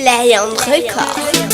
Lion Record.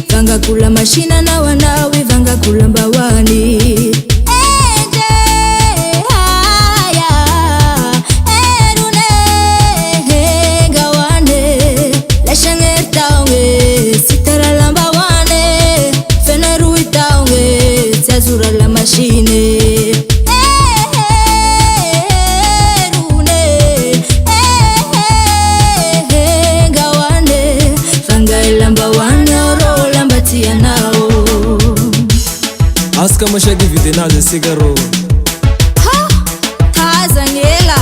Vanga kula mashina na wanawi, vanga kula mbawani. Eje haya erune gawane lashanger taunge sitara lambawane feneru taunge tazura la mashine. Aska mashagi videna de sigaro. Ha! Tazanela.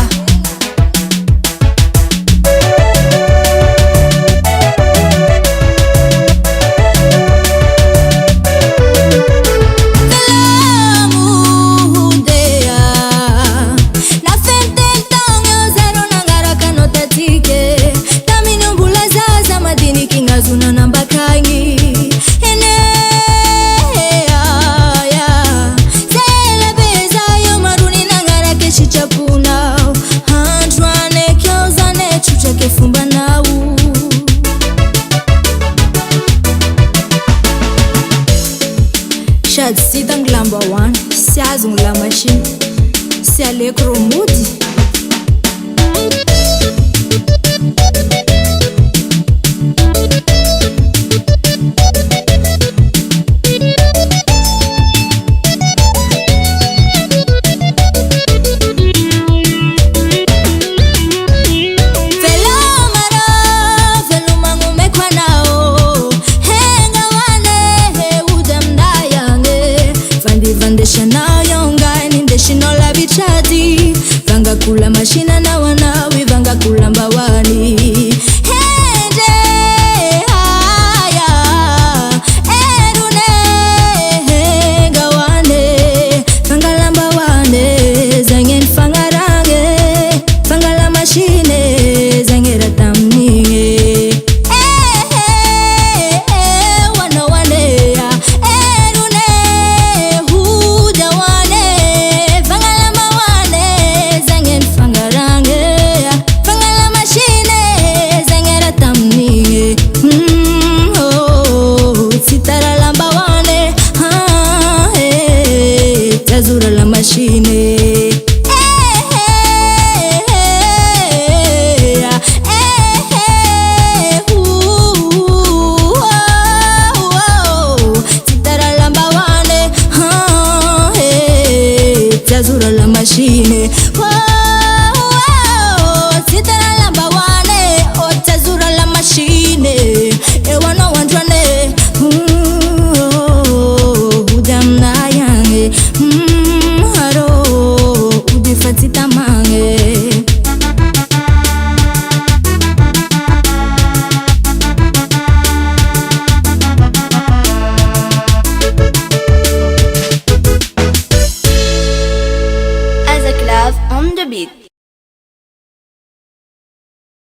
Shad sidang lamba wan, si azung la machine, si alek romudi. Vanga kula mashina na wanawi, vanga kula mbawani. Hende haya erune gawane vanga lambawane zangen fangarange vanga la mashine zangera tamninge. Wana wane erune hudawane vanga lambawane tazura la mashine. Sitara lamba wane tazura la mashine. Sitara lamba wane tazura la mashine. Ewana wandwane udamna yange haro udifatita mange. As a Love on the beat.